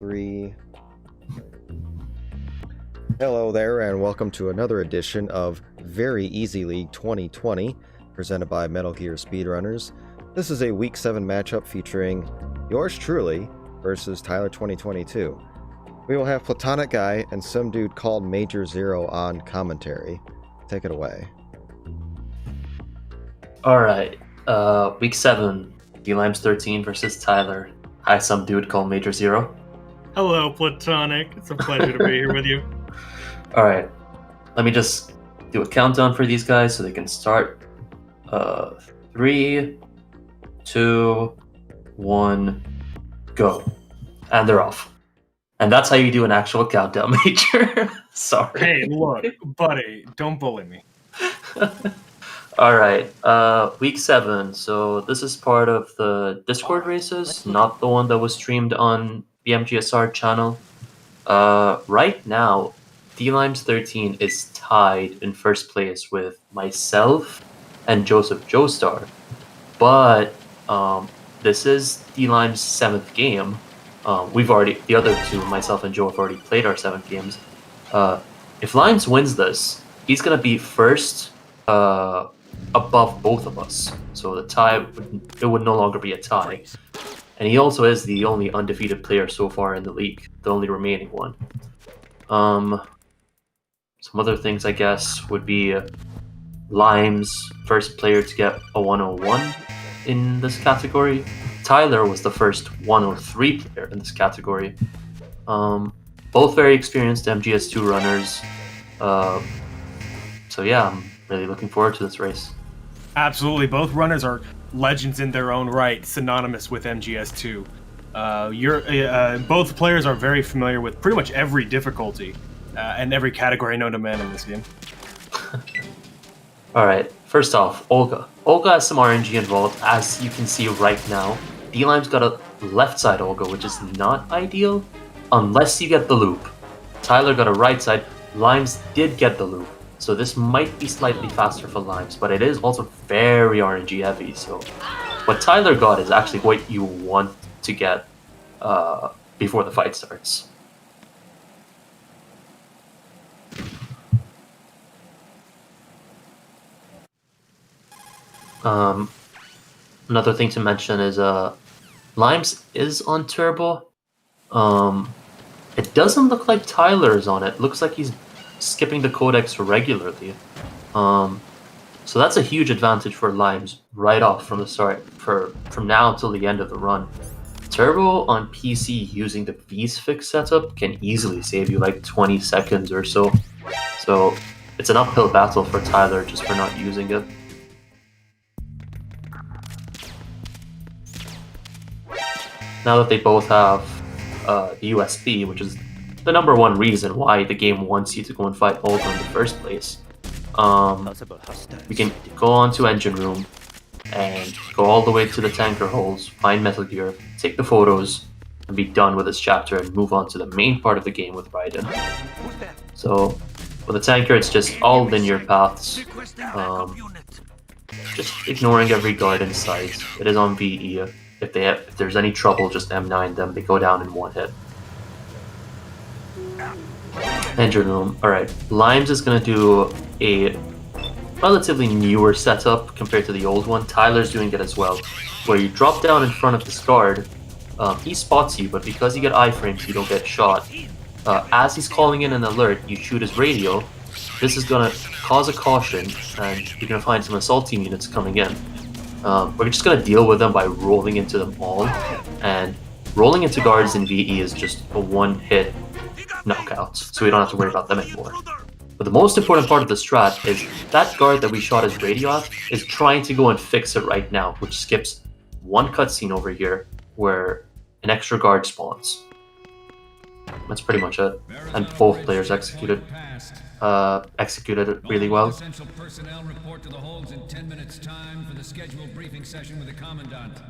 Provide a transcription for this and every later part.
3. Hello there, and welcome to another edition of Very Easy League 2020, presented by Metal Gear Speedrunners. This is a Week 7 matchup featuring yours truly versus Tyler2022. We will have Platonic Guy and some dude called Major Zero on commentary. Take it away. Alright, Week 7, dlimes13 versus Tyler. Hi, some dude called Major Zero. Hello, Platonic. It's a pleasure to be here with you. Alright, let me just do a countdown for these guys so they can start. 3, 2, 1, go. And they're off. And that's how you do an actual countdown, Major. Sorry. Hey, look, buddy, don't bully me. Alright, Week 7. So this is part of the Discord races, not the one that was streamed on the MGS2 channel. Right now, dlimes13 is tied in first place with myself and Joseph Joestar. But this is dlimes' 7th game. The other two, myself and Joe, have already played our 7th games. If Limes wins this, he's gonna be first above both of us. So the tie, it would no longer be a tie. And he also is the only undefeated player so far in the league, the only remaining one. Some other things, I guess, would be Lime's first player to get a 101 in this category. Tyler was the first 103 player in this category. Both very experienced MGS2 runners. So yeah, I'm really looking forward to this race. Absolutely, both runners are legends in their own right, synonymous with MGS2. Both players are very familiar with pretty much every difficulty and every category known to man in this game. Alright, first off, Olga. Olga has some RNG involved, as you can see right now. dlimes got a left side Olga, which is not ideal, unless you get the loop. Tyler got a right side. Limes did get the loop, so this might be slightly faster for Limes, but it is also very RNG heavy, so what Tyler got is actually what you want to get before the fight starts. Another thing to mention is Limes is on turbo. It doesn't look like Tyler is on it. Looks like he's skipping the codex regularly. So that's a huge advantage for Limes right off from the start, from now until the end of the run. Turbo on PC using the V-Fix setup can easily save you like 20 seconds or so. So it's an uphill battle for Tyler just for not using it. Now that they both have the USB, which is the #1 reason why the game wants you to go and fight Olga in the first place, we can go on to engine room and go all the way to the tanker holes, find Metal Gear, take the photos, and be done with this chapter and move on to the main part of the game with Raiden. So with the tanker, it's just all linear paths, just ignoring every guard in sight. It is on VE. If there's any trouble, just M9 them. They go down in one hit. Engine room. Alright, Limes is going to do a relatively newer setup compared to the old one. Tyler's doing it as well, where you drop down in front of this guard. He spots you, but because you get iframes, you don't get shot. As he's calling in an alert, you shoot his radio. This is going to cause a caution, and you're going to find some assault team units coming in. We're just going to deal with them by rolling into them all, and rolling into guards in VE is just a one-hit knockout, so we don't have to worry about them anymore. But the most important part of the strat is that guard that we shot his radio at is trying to go and fix it right now, which skips one cutscene over here where an extra guard spawns. That's pretty much it, and both players executed it really well. Essential personnel report to the holds in 10 minutes time for the scheduled briefing session with the commandant.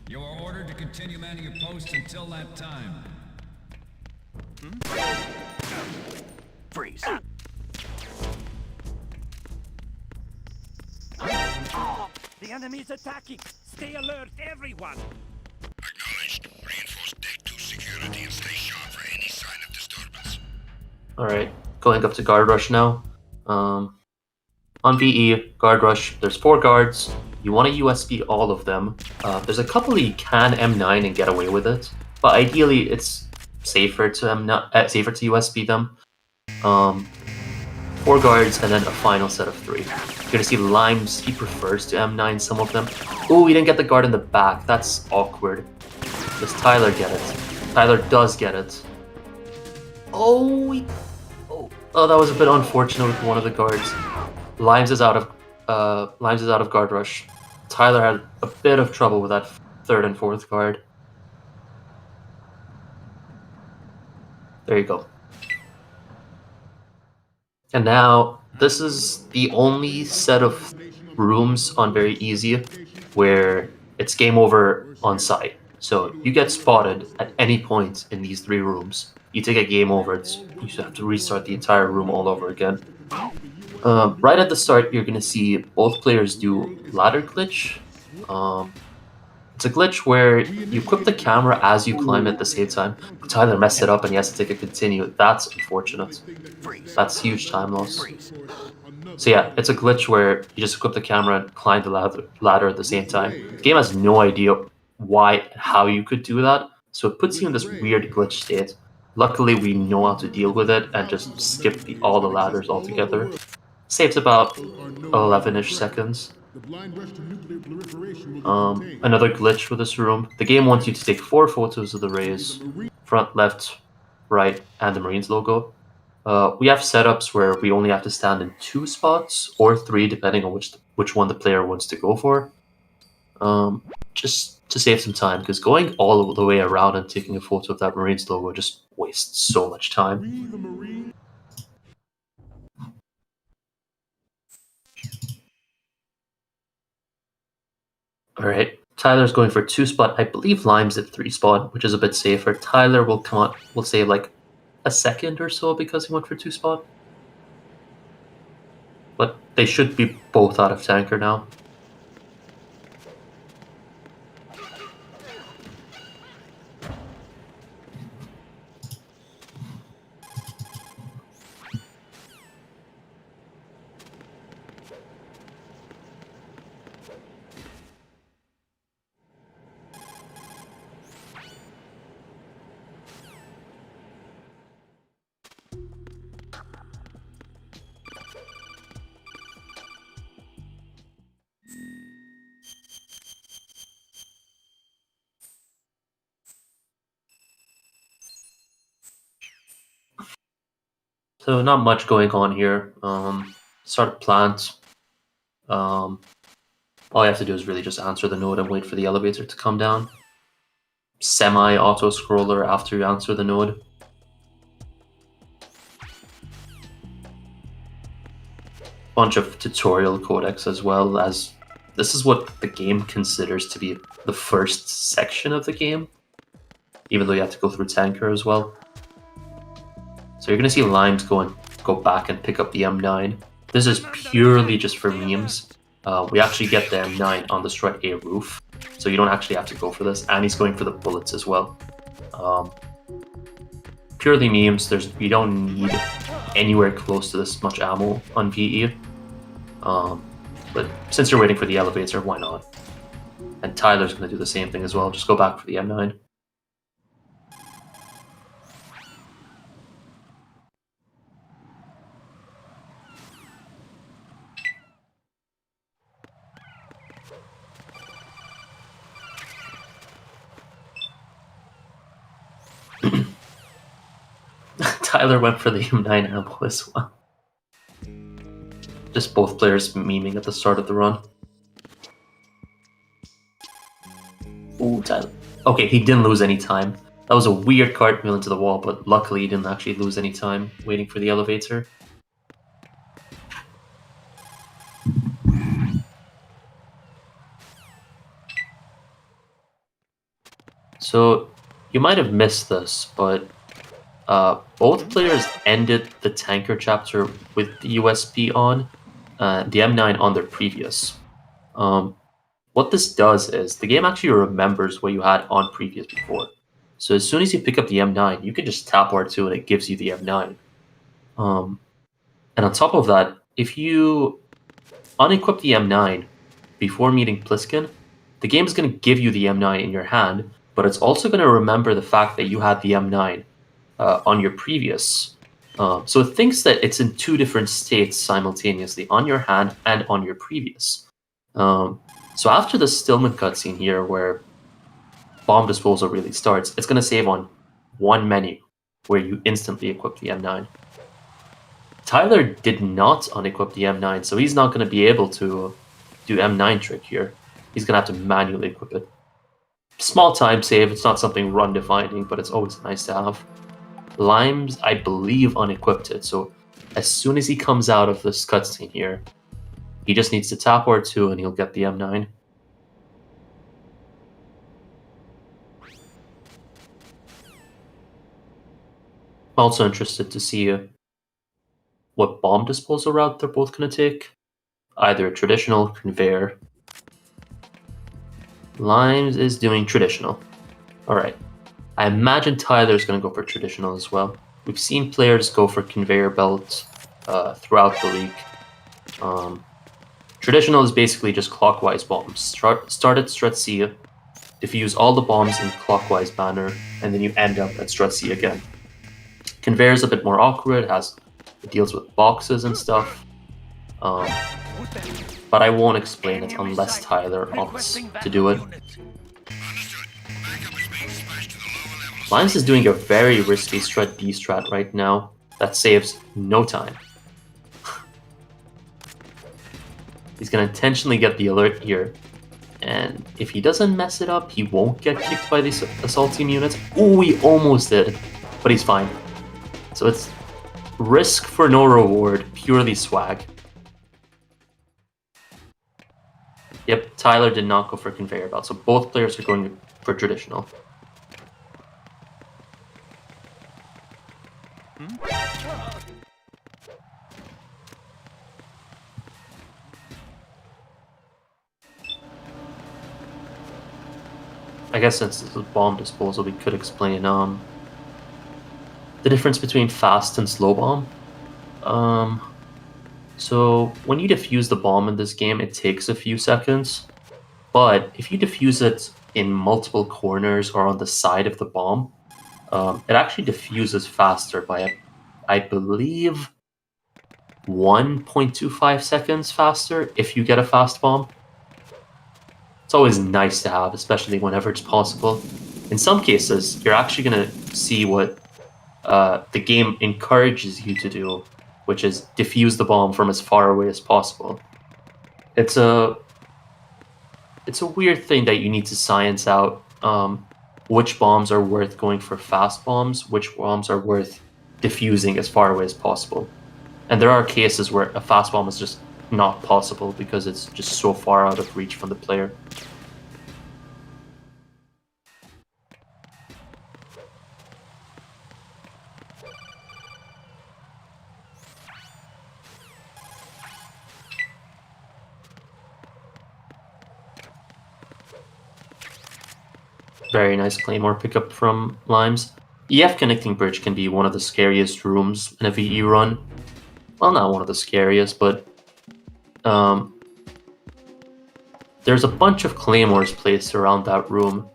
You are ordered to continue manning your posts until that time. Freeze. The enemy's attacking. Stay alert, everyone. Acknowledged. Reinforced deck to secure Alright, going up to guard rush now. On VE, guard rush, there's 4 guards. You want to USB all of them. There's a couple you can M9 and get away with it, but ideally it's safer to USB them. 4 guards and then a final set of 3. You're gonna see Limes, he prefers to M9 some of them. Oh, he didn't get the guard in the back. That's awkward. Does Tyler get it? Tyler does get it. Oh, that was a bit unfortunate with one of the guards. Limes is out of guard rush. Tyler had a bit of trouble with that 3rd and 4th guard. There you go. And now this is the only set of rooms on very easy where it's game over on site. So you get spotted at any point in these 3 rooms. You take a game over, you have to restart the entire room all over again. Right at the start, you're going to see both players do ladder glitch. It's a glitch where you equip the camera as you climb at the same time. Tyler messed it up and he has to take a continue. That's unfortunate. That's huge time loss. So yeah, it's a glitch where you just equip the camera and climb the ladder at the same time. The game has no idea how you could do that, so it puts you in this weird glitch state. Luckily, we know how to deal with it and just skip all the ladders altogether. Saves about 11-ish seconds. Another glitch with this room. The game wants you to take 4 photos of the rays, front, left, right, and the Marines logo. We have setups where we only have to stand in 2 spots or 3, depending on which one the player wants to go for. Just to save some time, because going all the way around and taking a photo of that Marines logo just wastes so much time. Alright, Tyler's going for 2 spot. I believe Lime's at 3 spot, which is a bit safer. Tyler will come on, we'll say like a second or so because he went for 2 spot. But they should be both out of tanker now. So not much going on here. Start a plant. All you have to do is really just answer the node and wait for the elevator to come down. Semi-auto scroller after you answer the node. Bunch of tutorial codecs as well, as this is what the game considers to be the first section of the game, even though you have to go through tanker as well. So you're going to see Limes go back and pick up the M9. This is purely just for memes. We actually get the M9 on the strut A roof, so you don't actually have to go for this. And he's going for the bullets as well. Purely memes. We don't need anywhere close to this much ammo on VE. But since you're waiting for the elevator, why not? And Tyler's going to do the same thing as well. Just go back for the M9. Tyler went for the M9 ammo as well. Just both players memeing at the start of the run. Ooh, Tyler. Okay, he didn't lose any time. That was a weird cartwheel into the wall, but luckily he didn't actually lose any time waiting for the elevator. So, you might have missed this, but both players ended the tanker chapter with the USB on, the M9 on their previous. What this does is, the game actually remembers what you had on previous before. So as soon as you pick up the M9, you can just tap R2 and it gives you the M9. And on top of that, if you unequip the M9 before meeting Pliskin, the game is going to give you the M9 in your hand, but it's also going to remember the fact that you had the M9 on your previous. So it thinks that it's in two different states simultaneously, on your hand and on your previous. So after the Stillman cutscene here, where bomb disposal really starts, it's going to save on one menu, where you instantly equip the M9. Tyler did not unequip the M9, so he's not going to be able to do M9 trick here. He's going to have to manually equip it. Small time save, it's not something run defining, but it's always nice to have. Limes, I believe, unequipped it, so as soon as he comes out of this cutscene here, he just needs to tap R2 and he'll get the M9. I'm also interested to see what bomb disposal route they're both going to take. Either traditional or conveyor. Limes is doing traditional. Alright. I imagine Tyler's going to go for traditional as well. We've seen players go for conveyor belt throughout the league. Traditional is basically just clockwise bombs. Start at Strat C, defuse all the bombs in clockwise manner, and then you end up at Strat C again. Conveyor is a bit more awkward, it deals with boxes and stuff. But I won't explain it unless Tyler opts to do it. Limes is doing a very risky Strat D strat right now that saves no time. He's going to intentionally get the alert here, and if he doesn't mess it up, he won't get kicked by these assault team units. Oh, he almost did, but he's fine. So it's risk for no reward, purely swag. Yep, Tyler did not go for conveyor belt, so both players are going for traditional. I guess since this is bomb disposal, we could explain the difference between fast and slow bomb. So when you defuse the bomb in this game, it takes a few seconds. But if you defuse it in multiple corners or on the side of the bomb, it actually diffuses faster by, I believe, 1.25 seconds faster if you get a fast bomb. It's always nice to have, especially whenever it's possible. In some cases, you're actually going to see what the game encourages you to do, which is defuse the bomb from as far away as possible. It's a weird thing that you need to science out which bombs are worth going for fast bombs, which bombs are worth diffusing as far away as possible. And there are cases where a fast bomb is just not possible because it's just so far out of reach from the player. Very nice Claymore pickup from Limes. EF Connecting Bridge can be one of the scariest rooms in a VE run. Well, not one of the scariest, but there's a bunch of Claymores placed around that room.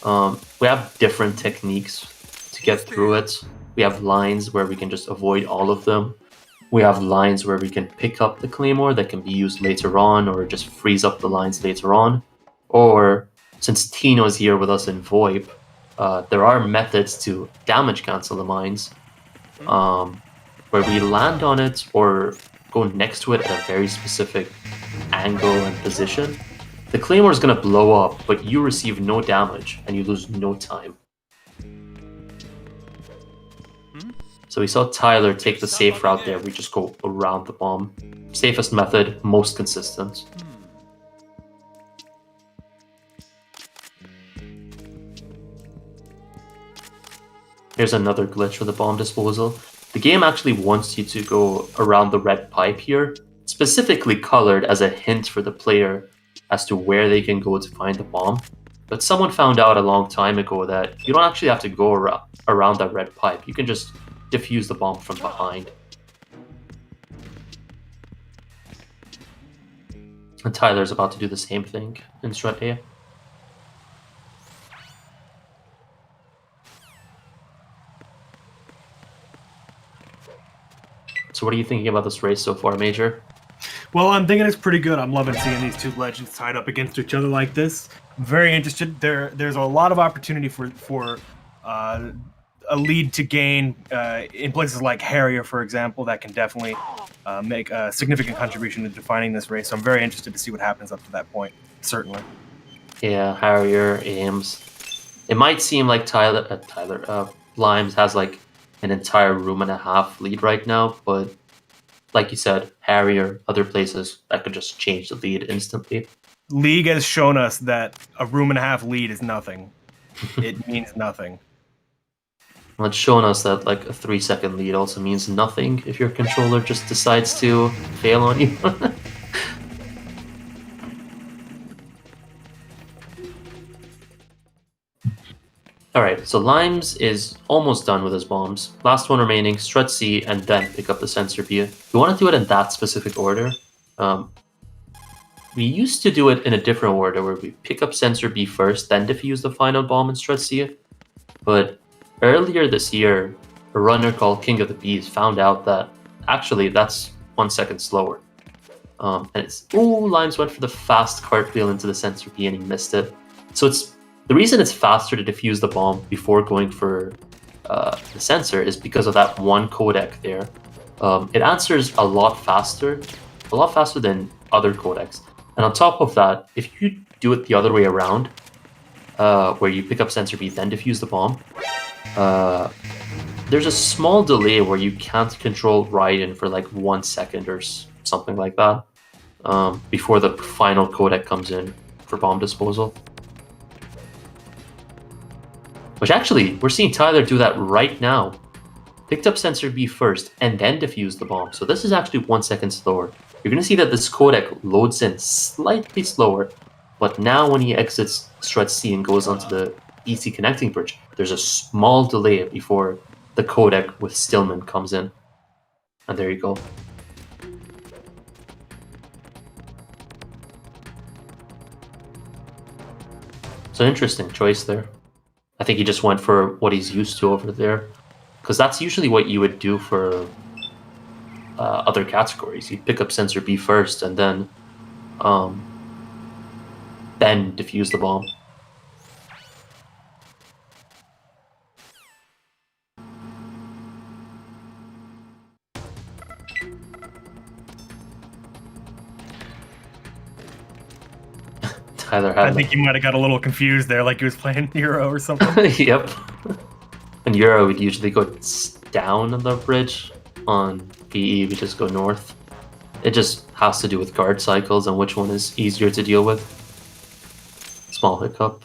We have different techniques to get through it. We have lines where we can just avoid all of them. We have lines where we can pick up the Claymore that can be used later on, or just freeze up the lines later on. Or, since Tino's here with us in VoIP, there are methods to damage cancel the mines, where we land on it or go next to it at a very specific angle and position. The Claymore is going to blow up, but you receive no damage and you lose no time. So we saw Tyler take the safe route there. We just go around the bomb. Safest method, most consistent. Here's another glitch with the bomb disposal. The game actually wants you to go around the red pipe here, specifically colored as a hint for the player as to where they can go to find the bomb. But someone found out a long time ago that you don't actually have to go around that red pipe. You can just defuse the bomb from behind. And Tyler's about to do the same thing in strat A. So what are you thinking about this race so far, Major? Well, I'm thinking it's pretty good. I'm loving seeing these two legends tied up against each other like this. I'm very interested. There's a lot of opportunity for a lead to gain in places like Harrier, for example, that can definitely make a significant contribution to defining this race. So I'm very interested to see what happens up to that point, certainly. Yeah, Harrier, Ames. It might seem like Limes has like an entire room and a half lead right now, but like you said, Harrier, other places, that could just change the lead instantly. League has shown us that a room and a half lead is nothing. It means nothing. Well, it's shown us that like a 3-second lead also means nothing if your controller just decides to fail on you. Alright, so Limes is almost done with his bombs. Last one remaining, Strut C, and then pick up the Sensor B. We want to do it in that specific order. We used to do it in a different order, where we pick up Sensor B first, then defuse the final bomb in Strut C. But earlier this year, a runner called King of the Bees found out that actually that's 1 second slower. And it's, Limes went for the fast cartwheel into the Sensor B and he missed it. So the reason it's faster to defuse the bomb before going for the sensor is because of that one codec there. It answers a lot faster than other codecs. And on top of that, if you do it the other way around, where you pick up Sensor B, then defuse the bomb, there's a small delay where you can't control Raiden for like 1 second or something like that, before the final codec comes in for bomb disposal. Which actually, we're seeing Tyler do that right now. Picked up Sensor B first, and then defused the bomb. So this is actually 1 second slower. You're going to see that this codec loads in slightly slower, but now when he exits Strut C and goes onto the EC connecting bridge, there's a small delay before the codec with Stillman comes in. And there you go. So interesting choice there. I think he just went for what he's used to over there, because that's usually what you would do for other categories. You'd pick up Sensor B first and then defuse the bomb. I Tyler had think you might have got a little confused there, like he was playing Euro or something. Yep. In Euro, we'd usually go down on the bridge. On PE, we just go north. It just has to do with guard cycles and which one is easier to deal with. Small hiccup.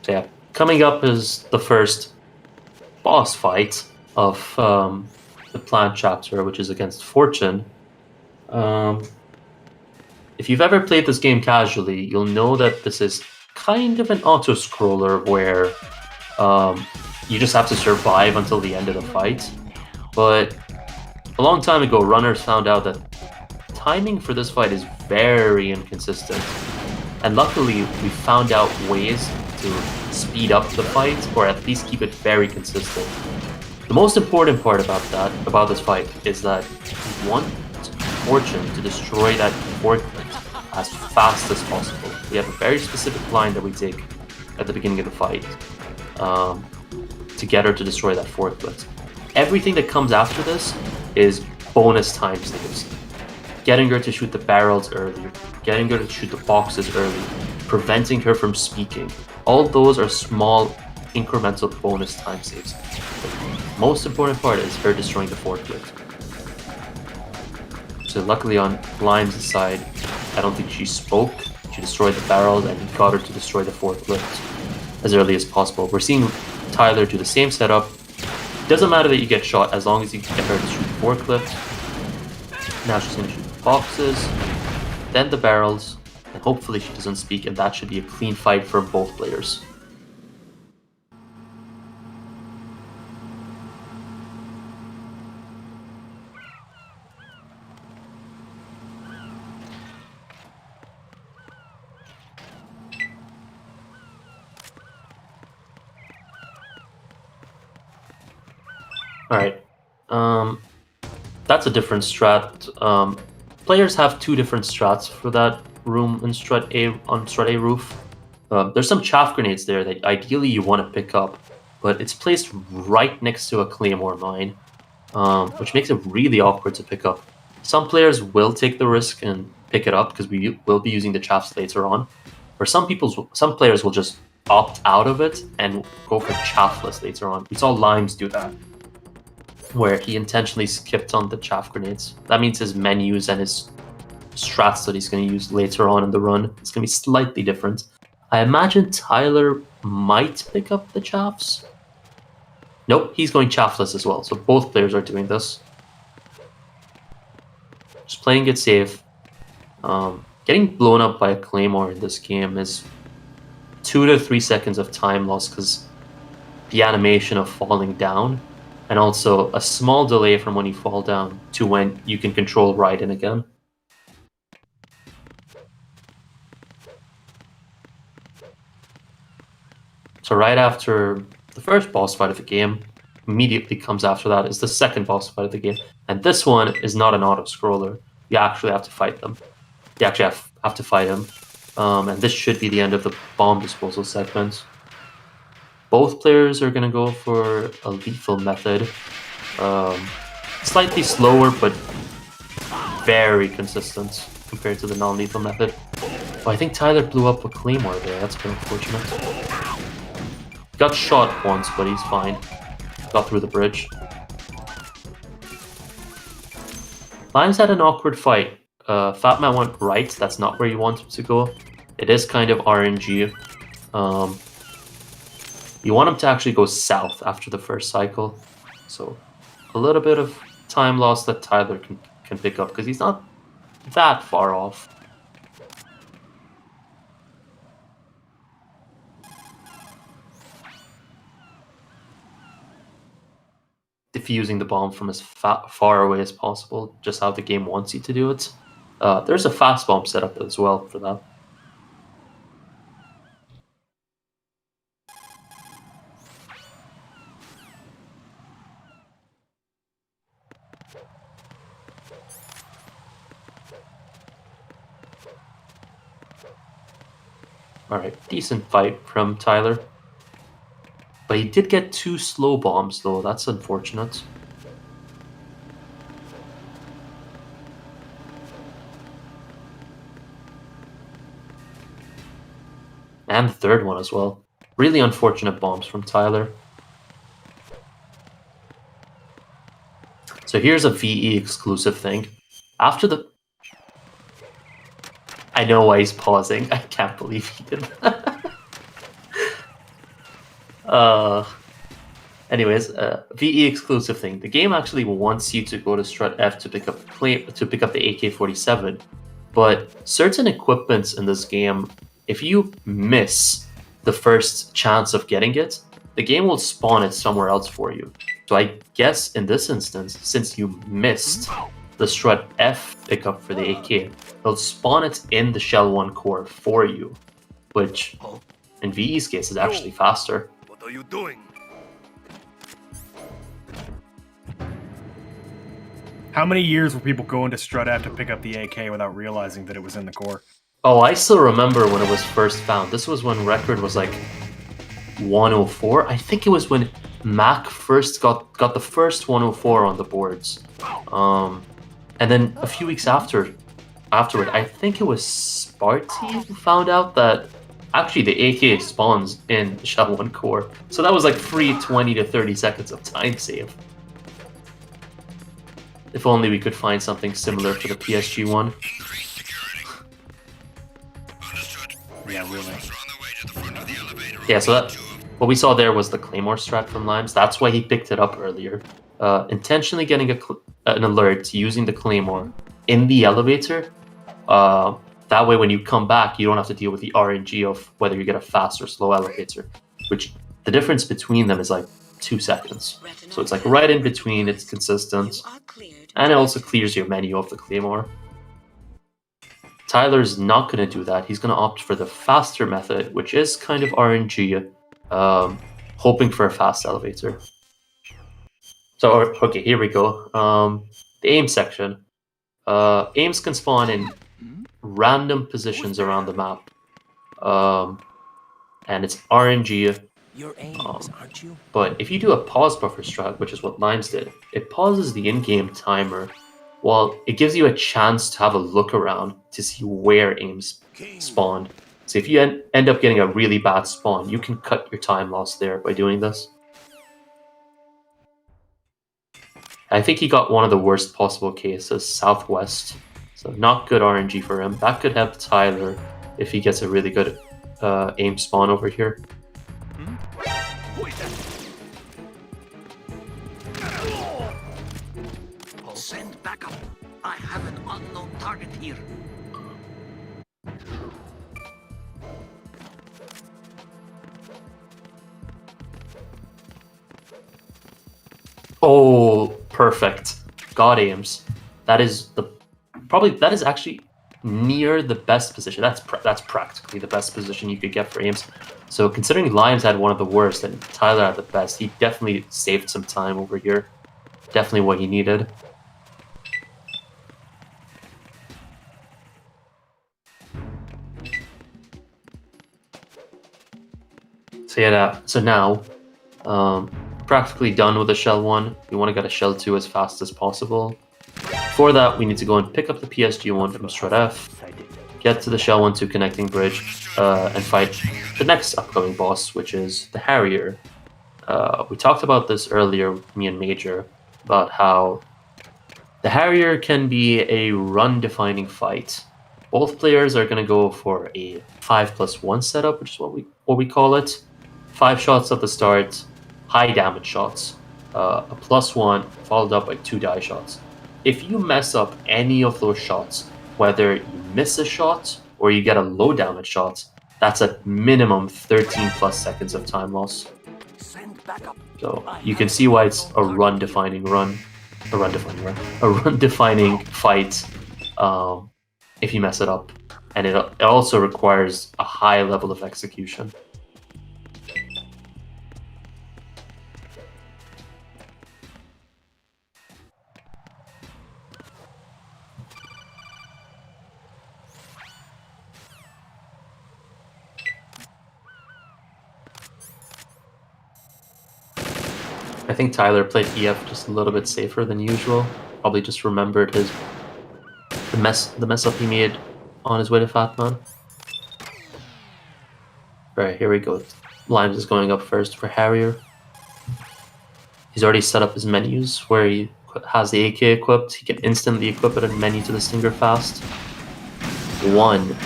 So yeah, coming up is the first boss fight of the Plant chapter, which is against Fortune. If you've ever played this game casually, you'll know that this is kind of an auto-scroller where you just have to survive until the end of the fight. But a long time ago, runners found out that timing for this fight is very inconsistent. And luckily, we found out ways to speed up the fight, or at least keep it very consistent. The most important part about this fight, is that you want Fortune to destroy that forklift as fast as possible. We have a very specific line that we take at the beginning of the fight to get her to destroy that forklift. Everything that comes after this is bonus time saves. Getting her to shoot the barrels early, getting her to shoot the boxes early, preventing her from speaking. All those are small incremental bonus time saves. The most important part is her destroying the forklift. So luckily on Limes' side, I don't think she spoke. She destroyed the barrels and he got her to destroy the forklift as early as possible. We're seeing Tyler do the same setup. Doesn't matter that you get shot as long as you get her to shoot the forklift. Now she's going to shoot the boxes, then the barrels, and hopefully she doesn't speak, and that should be a clean fight for both players. Alright. That's a different strat. Players have two different strats for that room in Strat A on Strat A roof. There's some chaff grenades there that ideally you want to pick up, but it's placed right next to a claymore mine, which makes it really awkward to pick up. Some players will take the risk and pick it up because we will be using the chaffs later on, or some players will just opt out of it and go for chaffless later on. We saw Limes do that, where he intentionally skipped on the chaff grenades. That means his menus and his strats that he's going to use later on in the run is going to be slightly different. I imagine Tyler might pick up the chaffs. Nope, he's going chaffless as well, so both players are doing this. Just playing it safe. Getting blown up by a claymore in this game is 2 to 3 seconds of time loss because the animation of falling down, and also a small delay from when you fall down to when you can control right in again. So right after the first boss fight of the game, immediately comes after that is the second boss fight of the game. And this one is not an auto-scroller. You actually have to fight them. You actually have to fight him. And this should be the end of the bomb disposal segment. Both players are going to go for a lethal method. Slightly slower, but very consistent compared to the non-lethal method. Oh, I think Tyler blew up a claymore there. That's been unfortunate. Got shot once, but he's fine. Got through the bridge. Limes had an awkward fight. Fatman went right. That's not where you want him to go. It is kind of RNG. You want him to actually go south after the first cycle. So a little bit of time loss that Tyler can pick up because he's not that far off. Defusing the bomb from as far away as possible, just how the game wants you to do it. There's a fast bomb set up as well for that. Alright, decent fight from Tyler. But he did get 2 slow bombs though, that's unfortunate. And the third one as well. Really unfortunate bombs from Tyler. So here's a VE exclusive thing. After the... I know why he's pausing. I can't believe he did that. Anyways, VE exclusive thing. The game actually wants you to go to Strut F to pick up the AK-47, but certain equipments in this game, if you miss the first chance of getting it, the game will spawn it somewhere else for you. So I guess in this instance, since you missed the Strut F pickup for the AK, it'll spawn it in the Shell 1 core for you, which in VE's case is actually faster. What are you doing? How many years were people going to Strut F to pick up the AK without realizing that it was in the core? Oh, I still remember when it was first found. This was when record was like 104. I think it was when Mac first got the first 104 on the boards. And then a few weeks afterward, I think it was Sparty who found out that actually the AK spawns in the Shell 1 core. So that was like free 20 to 30 seconds of time save. If only we could find something similar for the PSG one. Yeah, really. Yeah, so that what we saw there was the Claymore strat from Limes. That's why he picked it up earlier. Intentionally getting an alert using the Claymore in the elevator. That way when you come back, you don't have to deal with the RNG of whether you get a fast or slow elevator. Which, the difference between them is like 2 seconds. So it's like right in between, it's consistent. And it also clears your menu of the Claymore. Tyler's not going to do that. He's going to opt for the faster method, which is kind of RNG, hoping for a fast elevator. So, okay, here we go. The aim section. Aims can spawn in random positions around the map. And it's RNG. Your aims, aren't you? But if you do a pause buffer strat, which is what Limes did, it pauses the in-game timer while it gives you a chance to have a look around to see where aims spawned. So if you end up getting a really bad spawn, you can cut your time loss there by doing this. I think he got one of the worst possible cases, Southwest. So not good RNG for him. That could help Tyler if he gets a really good aim spawn over here. Who is that? Send backup. I have an unknown target here. Oh, perfect. God aims. That is actually near the best position. That's practically the best position you could get for aims. So considering Limes had one of the worst and Tyler had the best, he definitely saved some time over here. Definitely what he needed. So yeah, so now, practically done with the shell 1. We want to get a shell 2 as fast as possible. For that, we need to go and pick up the PSG 1 from Strat F, get to the shell 1-2 connecting bridge, and fight the next upcoming boss, which is the Harrier. We talked about this earlier, me and Major, about how the Harrier can be a run-defining fight. Both players are going to go for a 5+1 setup, which is what we call it. 5 shots at the start, high damage shots, a +1 followed up by 2 die shots. If you mess up any of those shots, whether you miss a shot or you get a low damage shot, that's a minimum 13+ seconds of time loss. Send backup. So you can see why it's a run-defining fight if you mess it up. And it also requires a high level of execution. I think Tyler played EF just a little bit safer than usual. Probably just remembered the mess up he made on his way to Fatman. Alright, here we go. Limes is going up first for Harrier. He's already set up his menus where he has the AK equipped. He can instantly equip it and menu to the Stinger fast. 1,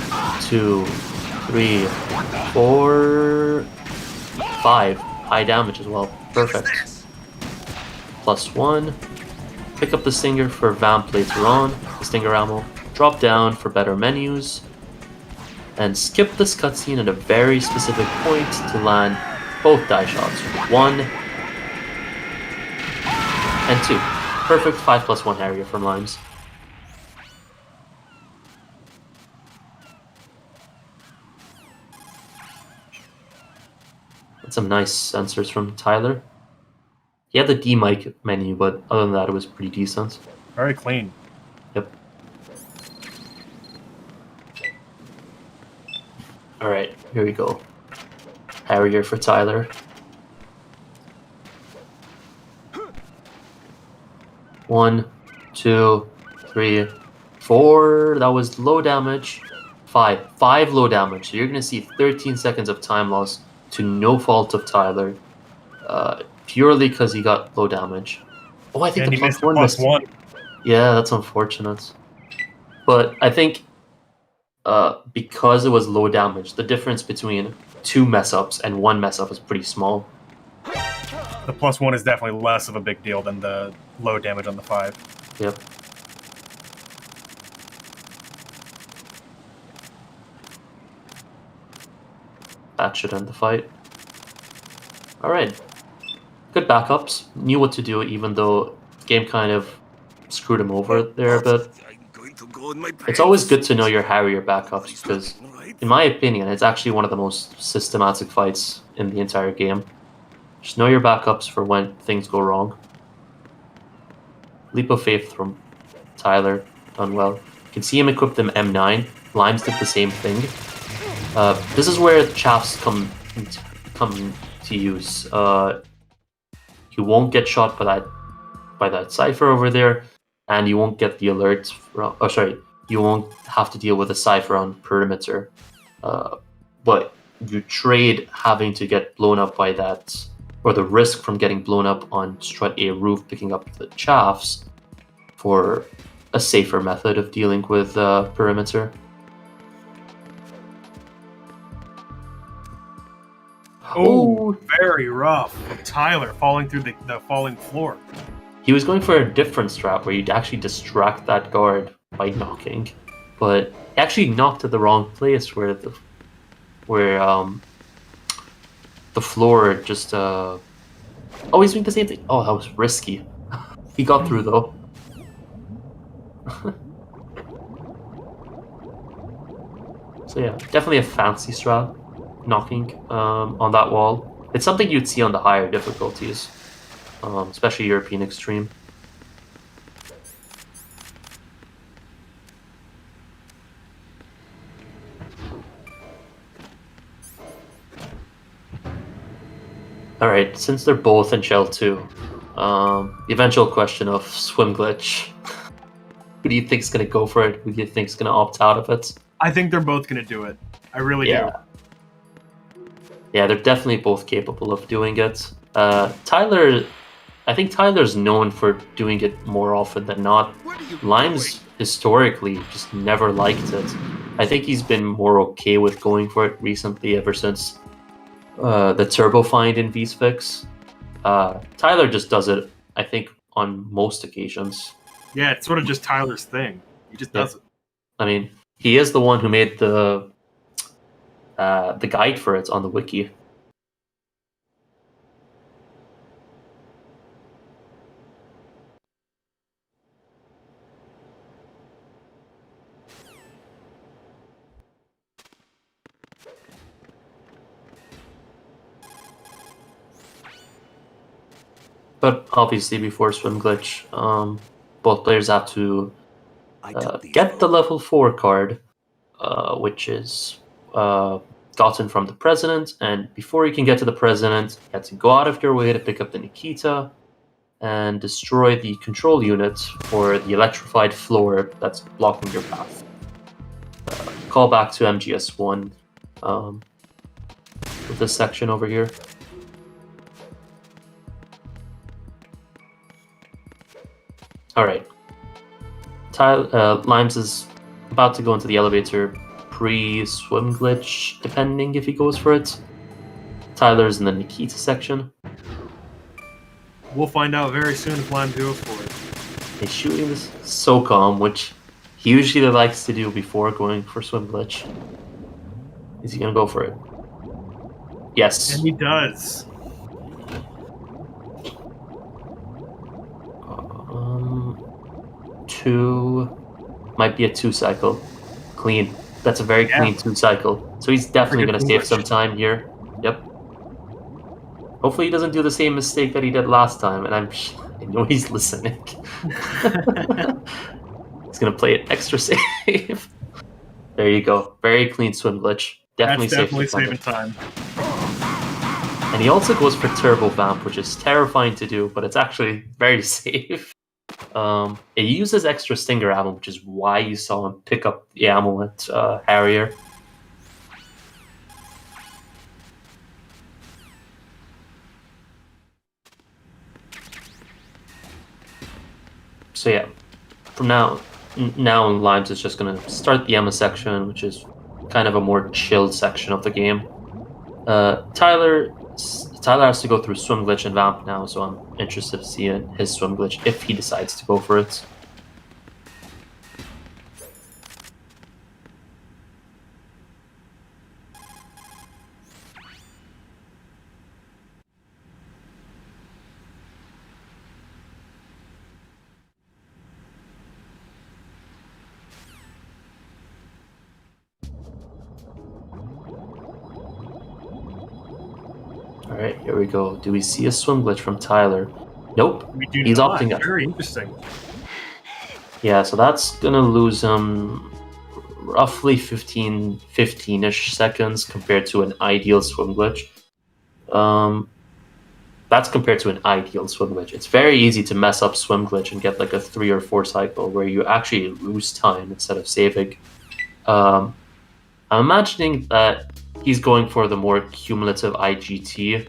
2, 3, 4, 5. High damage as well. Perfect. +1. Pick up the Stinger for Vamp later on, the Stinger ammo. Drop down for better menus. And skip this cutscene at a very specific point to land both die shots. 1 and 2. Perfect 5+1 Harrier from Limes. That's some nice sensors from Tyler. He had the D-mic menu, but other than that, it was pretty decent. Very clean. Yep. Alright, here we go. Harrier for Tyler. 1, 2, 3, 4. That was low damage. 5 low damage. So you're going to see 13 seconds of time loss to no fault of Tyler. Purely because he got low damage. Oh, I think And the he missed +1 the missed. +1. Yeah, that's unfortunate. But I think because it was low damage, the difference between 2 mess-ups and 1 mess-up is pretty small. The +1 is definitely less of a big deal than the low damage on the 5. Yep. That should end the fight. Alright. Good backups. Knew what to do even though the game kind of screwed him over there a bit. It's always good to know your Harrier backups because, in my opinion, it's actually one of the most systematic fights in the entire game. Just know your backups for when things go wrong. Leap of faith from Tyler, done well. You can see him equip them M9. Limes did the same thing. This is where chaffs come to use. You won't get shot by that cipher over there, and you won't get the alerts from. Oh, sorry, you won't have to deal with a cipher on perimeter. But you trade having to get blown up by that, or the risk from getting blown up on strut A roof, picking up the chaffs, for a safer method of dealing with perimeter. Oh, very rough. Tyler falling through the falling floor. He was going for a different strat where you'd actually distract that guard by knocking, but he actually knocked at the wrong place where the floor just oh, he's doing the same thing. Oh, that was risky. He got through though. So yeah, definitely a fancy strat, knocking on that wall. It's something you'd see on the higher difficulties, especially European Extreme. Alright, since they're both in Shell 2, the eventual question of swim glitch. Who do you think's gonna go for it? Who do you think's gonna opt out of it? I think they're both going to do it. I really do. Yeah, they're definitely both capable of doing it. Tyler, I think Tyler's known for doing it more often than not. Limes historically just never liked it. I think he's been more okay with going for it recently, ever since the turbo find in V-Fix. Tyler just does it, I think, on most occasions. Yeah, it's sort of just Tyler's thing. He just does it. I mean, he is the one who made the guide for it on the wiki. But obviously, before swim glitch, both players have to get the level 4 card, which is gotten from the president. And before you can get to the president, you have to go out of your way to pick up the Nikita and destroy the control unit for the electrified floor that's blocking your path. Call back to MGS1 with this section over here. Alright. Limes is about to go into the elevator pre-swim glitch, depending if he goes for it. Tyler's in the Nikita section. We'll find out very soon if Limes goes for it. He's shooting this SOCOM, which he usually likes to do before going for swim glitch. Is he gonna go for it? Yes. And he does. Two, might be a 2 cycle. Clean. That's a very clean 2 cycle. So he's definitely going to save some time here. Yep. Hopefully he doesn't do the same mistake that he did last time, and I know he's listening. He's going to play it extra safe. There you go. Very clean swim glitch. Definitely saving time. And he also goes for turbo vamp, which is terrifying to do, but it's actually very safe. It uses extra stinger ammo, which is why you saw him pick up the ammo at Harrier. So yeah, from now Limes is just going to start the ammo section, which is kind of a more chilled section of the game. Tyler has to go through swim glitch and vamp now, so I'm interested to see his swim glitch if he decides to go for it. Alright, here we go. Do we see a swim glitch from Tyler? Nope. We do He's not. opting out. Very interesting. Yeah, so that's going to lose him roughly 15-ish seconds compared to an ideal swim glitch. That's compared to an ideal swim glitch. It's very easy to mess up swim glitch and get like a 3 or 4 cycle where you actually lose time instead of saving. I'm imagining that he's going for the more cumulative IGT.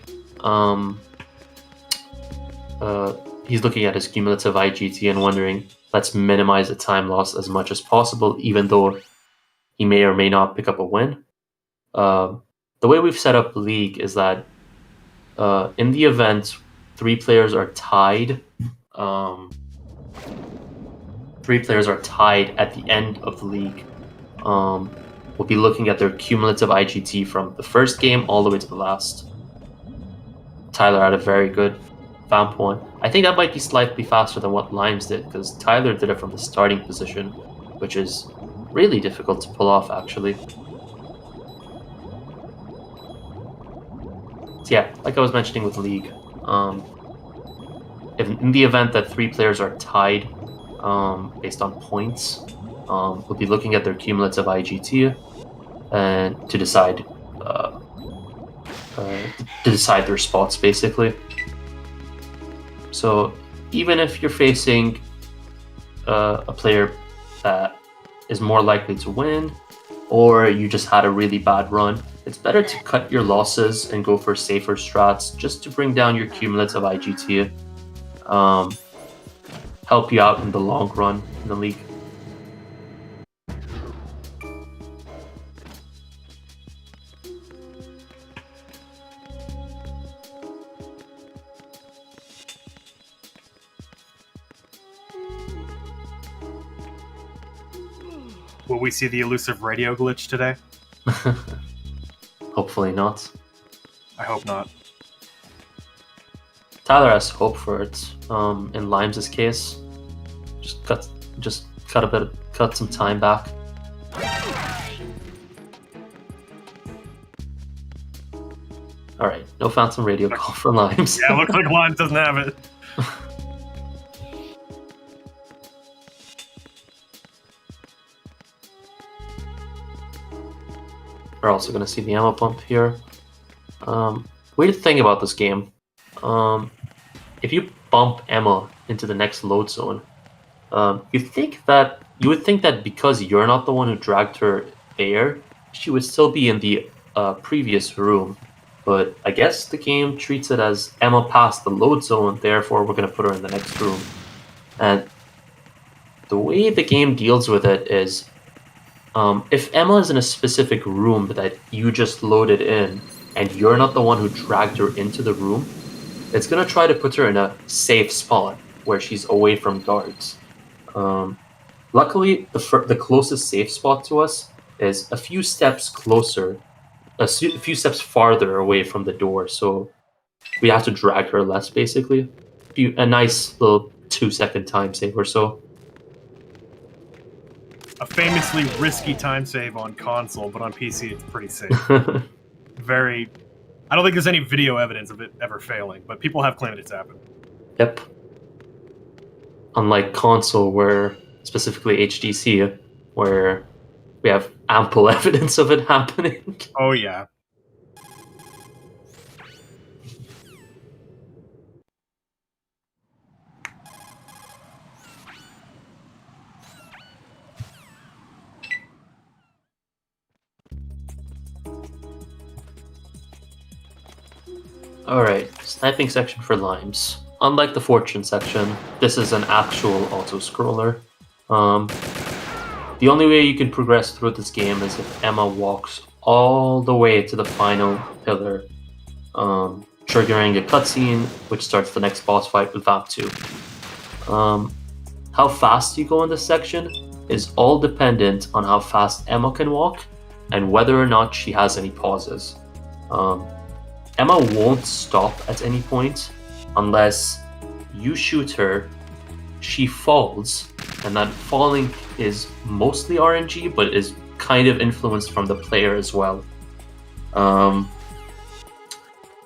He's looking at his cumulative IGT and wondering, let's minimize the time loss as much as possible, even though he may or may not pick up a win. The way we've set up the league is that in the event 3 players are tied, 3 players are tied at the end of the league, we'll be looking at their cumulative IGT from the first game all the way to the last. Tyler had a very good vamp one. I think that might be slightly faster than what Limes did, because Tyler did it from the starting position, which is really difficult to pull off, actually. So yeah, like I was mentioning with League, if in the event that 3 players are tied based on points, we'll be looking at their cumulative IGT and to decide their spots, basically. So even if you're facing a player that is more likely to win, or you just had a really bad run, it's better to cut your losses and go for safer strats just to bring down your cumulative IGT, help you out in the long run in the league. Will we see the elusive radio glitch today? Hopefully not. I hope not. Tyler has hope for it. In Limes' case, just cut some time back. All right, no phantom radio call for Limes. Yeah, it looks like Limes doesn't have it. We're also going to see the ammo pump here. Weird thing about this game, if you bump Emma into the next load zone, you would think that because you're not the one who dragged her there, she would still be in the previous room. But I guess the game treats it as Emma passed the load zone, therefore we're going to put her in the next room. And the way the game deals with it is, if Emma is in a specific room that you just loaded in, and you're not the one who dragged her into the room, it's going to try to put her in a safe spot where she's away from guards. Luckily, the closest safe spot to us is a few steps closer, a few steps farther away from the door, so we have to drag her less, basically. A nice little 2-second time save or so. A famously risky time save on console, but on PC it's pretty safe. I don't think there's any video evidence of it ever failing, but people have claimed it's happened. Yep. Unlike console, where specifically HDC, where we have ample evidence of it happening. Oh yeah. Alright, sniping section for Limes. Unlike the fortune section, this is an actual auto-scroller. The only way you can progress through this game is if Emma walks all the way to the final pillar, triggering a cutscene which starts the next boss fight with Vamp 2. How fast you go in this section is all dependent on how fast Emma can walk and whether or not she has any pauses. Emma won't stop at any point unless you shoot her, she falls, and that falling is mostly RNG, but is kind of influenced from the player as well.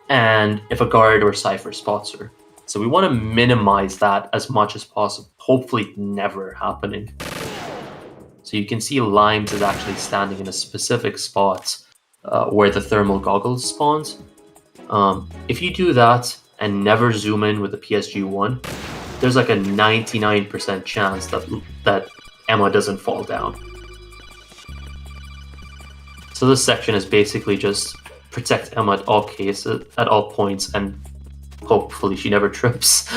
And if a guard or Cypher spots her. So we want to minimize that as much as possible, hopefully never happening. So you can see Limes is actually standing in a specific spot where the thermal goggles spawns. If you do that and never zoom in with the PSG-1, there's like a 99% chance that Emma doesn't fall down. So this section is basically just protect Emma at all cases, at all points, and hopefully she never trips.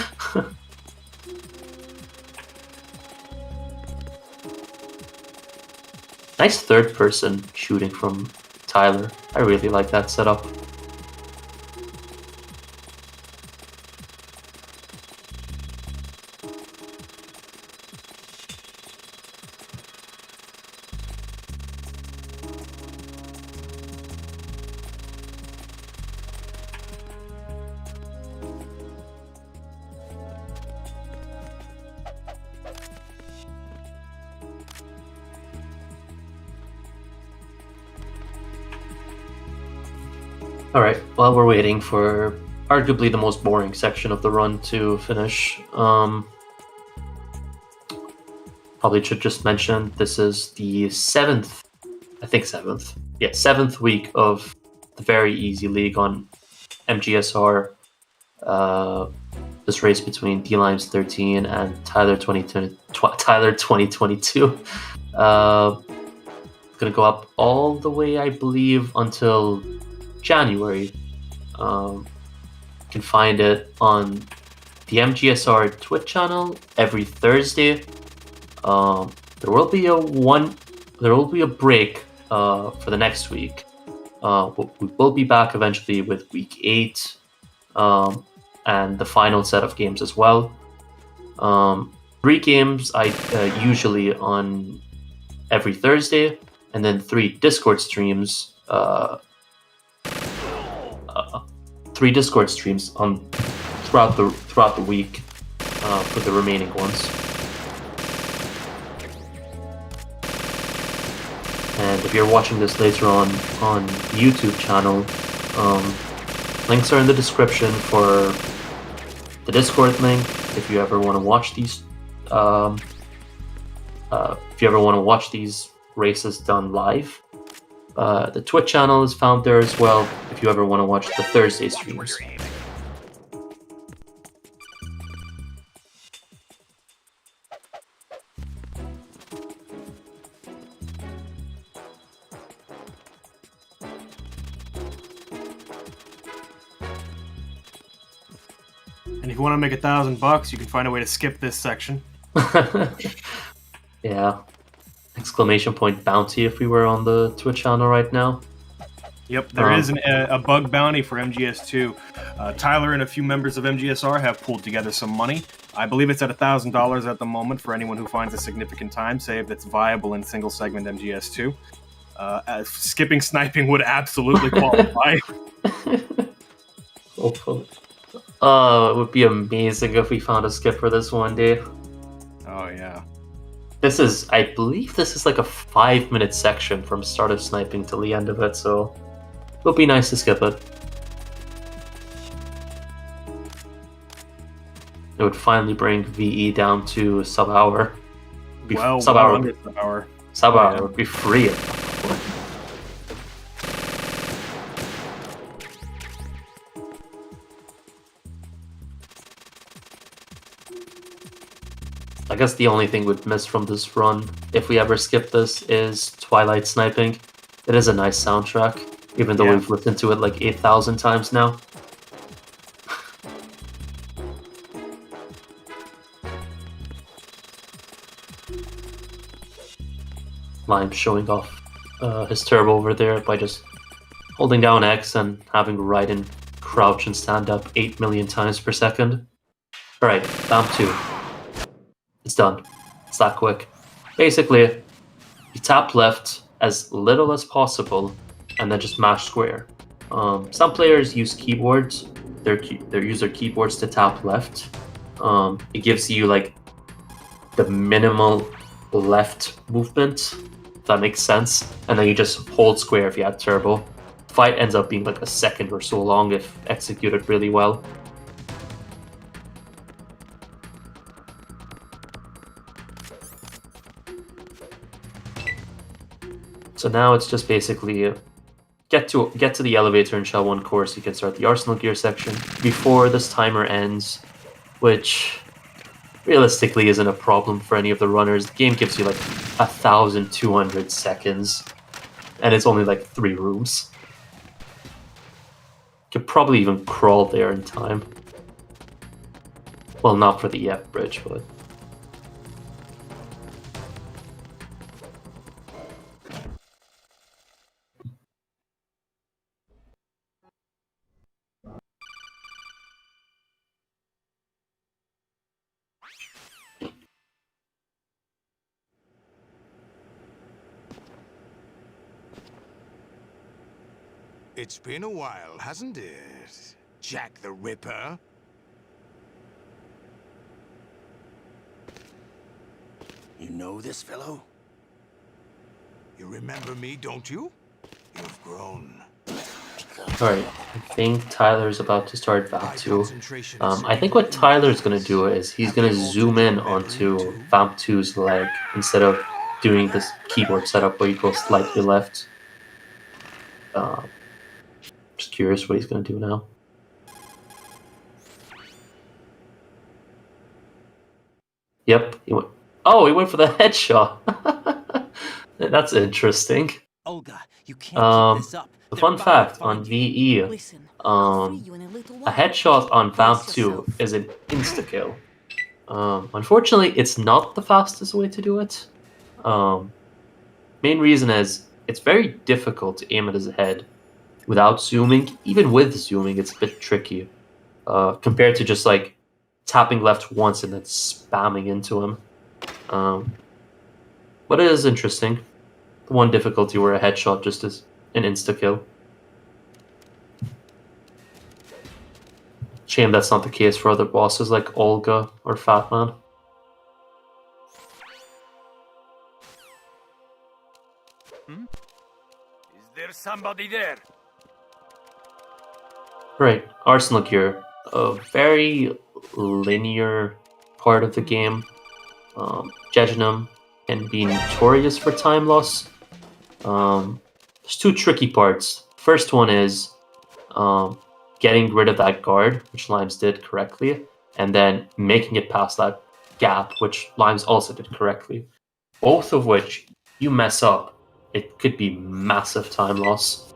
Nice third person shooting from Tyler. I really like that setup. Alright, while we're waiting for arguably the most boring section of the run to finish, probably should just mention this is the seventh week of the very easy league on MGSR. This race between dlimes13 and Tyler2022. Gonna go up all the way, I believe, until January. You can find it on the MGSR Twitch channel every Thursday. There will be a break for the next week. We will be back eventually with week 8 and the final set of games as well. 3 games I usually on every Thursday, and then 3 Discord streams. 3 Discord streams on throughout the week for the remaining ones. And if you're watching this later on YouTube channel, links are in the description for the Discord link. If you ever want to watch these, races done live. The Twitch channel is found there as well if you ever want to watch the Thursday streams. And if you want to make $1,000, you can find a way to skip this section. Yeah. Exclamation point bounty if we were on the Twitch channel right now. Yep, there is a bug bounty for MGS2. Tyler and a few members of MGSR have pulled together some money. I believe it's at $1,000 at the moment for anyone who finds a significant time save that's viable in single segment MGS2. Skipping sniping would absolutely qualify. Hopefully. It would be amazing if we found a skip for this one day. Oh, yeah. I believe this is like a 5-minute section from start of sniping till the end of it, so it would be nice to skip it. It would finally bring VE down to sub-hour. Sub-hour. Sub-hour would be free. I guess the only thing we'd miss from this run, if we ever skip this, is Twilight Sniping. It is a nice soundtrack, even though we've listened to it like 8,000 times now. Lime showing off his turbo over there by just holding down X and having Raiden crouch and stand up 8 million times per second. Alright, BAM 2. It's done. It's that quick. Basically, you tap left as little as possible and then just mash square. Some players use keyboards. They use their keyboards to tap left. It gives you like the minimal left movement, if that makes sense. And then you just hold square if you have turbo. Fight ends up being like a second or so long if executed really well. So now it's just basically get to the elevator in Shell 1 core so you can start the Arsenal gear section before this timer ends, which realistically isn't a problem for any of the runners. The game gives you like 1,200 seconds, and it's only like 3 rooms. Could probably even crawl there in time. Well, not for the F bridge, but... It's been a while, hasn't it? Jack the Ripper? You know this fellow? You remember me, don't you? You've grown. Alright, I think Tyler's about to start Vamp 2. I think what Tyler's going to do is he's going to zoom in onto Vamp 2's leg instead of doing this keyboard setup where you go slightly left. Just curious what he's going to do now. Yep, he went. Oh, he went for the headshot. That's interesting. Olga, you can't keep this up. The They're fun bound to fact find on you. VE, Listen, I'll free you in a little a while. headshot on Vamp Brace 2 yourself. is an insta-kill. Unfortunately, it's not the fastest way to do it. Main reason is it's very difficult to aim at his head without zooming. Even with zooming, it's a bit tricky compared to just like tapping left once and then spamming into him. But it is interesting. The one difficulty where a headshot just is an insta-kill. Shame that's not the case for other bosses like Olga or Fatman. Is there somebody there? Right, Arsenal gear. A very linear part of the game. Jejunum can be notorious for time loss. There's 2 tricky parts. First one is getting rid of that guard, which Limes did correctly, and then making it past that gap, which Limes also did correctly. Both of which, you mess up, it could be massive time loss.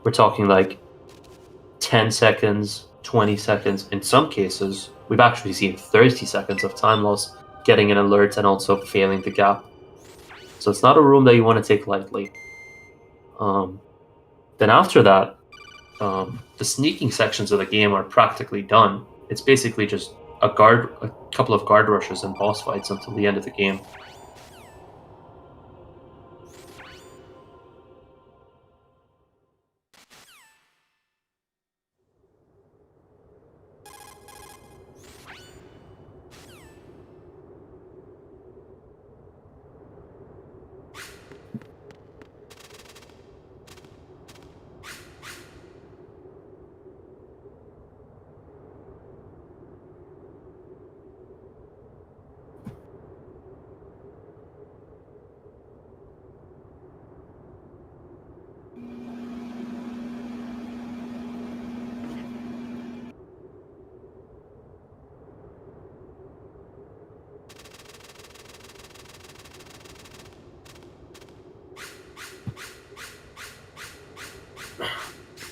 We're talking like 10 seconds, 20 seconds. In some cases, we've actually seen 30 seconds of time loss, getting an alert and also failing the gap. So it's not a room that you want to take lightly. Then after that, the sneaking sections of the game are practically done. It's basically just a couple of guard rushes and boss fights until the end of the game.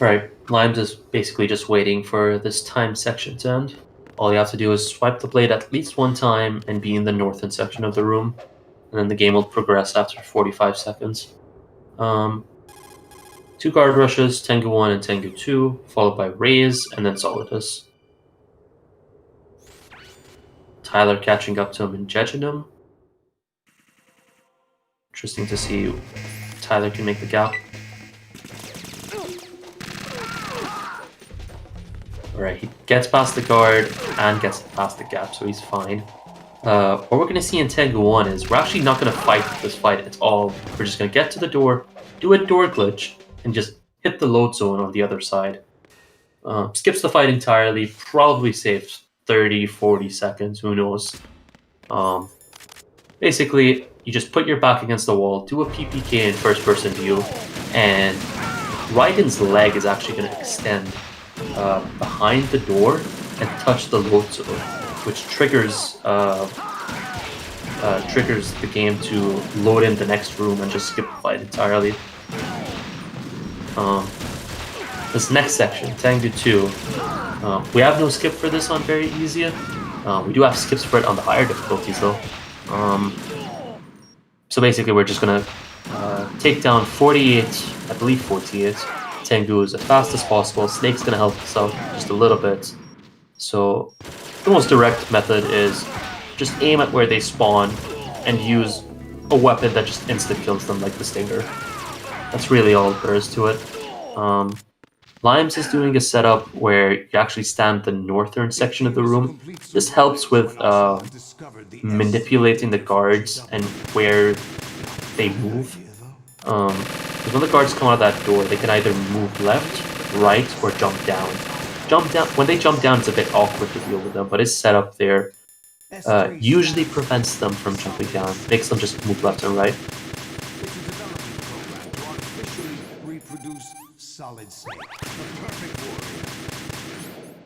Right, Limes is basically just waiting for this time section to end. All you have to do is swipe the blade at least one time and be in the northern section of the room, and then the game will progress after 45 seconds. 2 guard rushes, Tengu 1 and Tengu 2, followed by Raise, and then Solidus. Tyler catching up to him in Jejunum. Interesting to see Tyler can make the gap. Alright, he gets past the guard and gets past the gap, so he's fine. What we're going to see in Tengu 1 is we're actually not going to fight this fight at all. We're just going to get to the door, do a door glitch, and just hit the load zone on the other side. Skips the fight entirely, probably saves 30, 40 seconds, who knows. Basically, you just put your back against the wall, do a PPK in first-person view, and Raiden's leg is actually going to extend behind the door and touch the load zone, which triggers the game to load in the next room and just skip the fight entirely. This next section, Tengu 2, we have no skip for this on very easy. We do have skips for it on the higher difficulties though. So basically we're just going to take down 48, I believe 48, Tengus as fast as possible. Snake's going to help us out just a little bit. So the most direct method is just aim at where they spawn and use a weapon that just insta-kills them like the Stinger. That's really all there is to it. Limes is doing a setup where you actually stand the northern section of the room. This helps with manipulating the guards and where they move. Because when the guards come out of that door, they can either move left, right, or jump down. When they jump down, it's a bit awkward to deal with them, but his setup there usually prevents them from jumping down, makes them just move left and right. Solid Snake, the perfect warrior.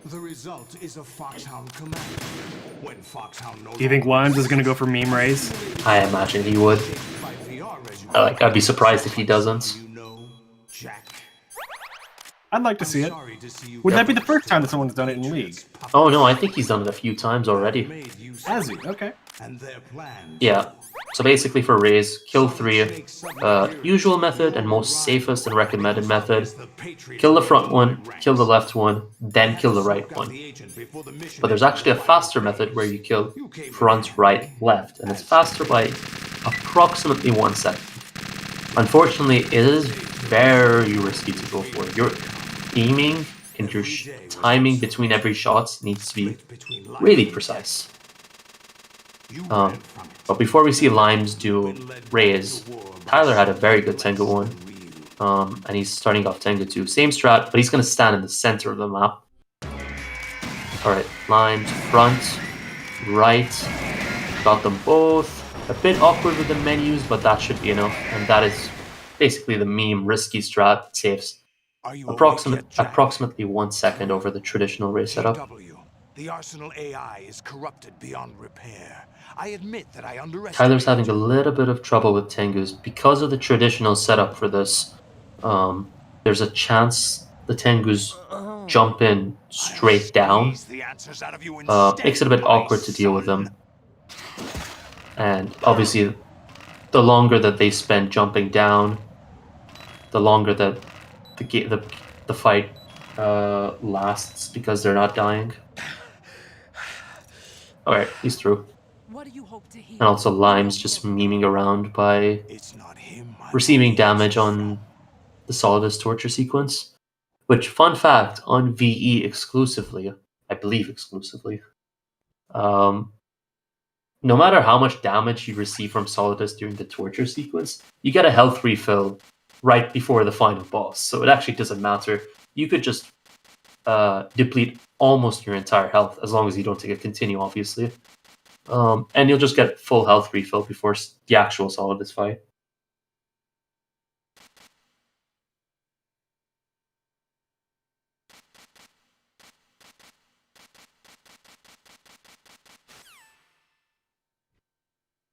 The result is a Foxhound command. When Foxhound knows. Do you think Limes is going to go for meme raise? I imagine he would. I'd be surprised if he doesn't. I'd like to see it. Would that be the first time that someone's done it in League? Oh no, I think he's done it a few times already. Has he? Okay. Yeah. So basically for Raise, kill 3, usual method and most safest and recommended method. Kill the front one, kill the left one, then kill the right one. But there's actually a faster method where you kill front, right, left, and it's faster by approximately 1 second. Unfortunately, it is very risky to go for. Your aiming and your timing between every shot needs to be really precise. But before we see Limes do Raise, Tyler had a very good Tengu 1. And he's starting off Tengu 2. Same strat, but he's going to stand in the center of the map. Alright, Limes, front, right. Got them both. A bit awkward with the menus, but that should be enough. And that is basically the meme risky strat that saves approximately 1 second over the traditional Raise setup. The Arsenal AI is corrupted beyond repair. I admit that I underestimated. Tyler's having a little bit of trouble with Tengus because of the traditional setup for this. There's a chance the Tengus jump in straight down. Makes it a bit awkward to deal with them. And obviously, the longer that they spend jumping down, the longer that the fight lasts because they're not dying. Alright, he's through. And also Lime's just memeing around by receiving damage on the Solidus torture sequence. Which, fun fact, on VE exclusively, I believe exclusively, no matter how much damage you receive from Solidus during the torture sequence, you get a health refill right before the final boss. So it actually doesn't matter. You could just deplete almost your entire health, as long as you don't take a continue, obviously. And you'll just get full health refill before the actual Solidus fight.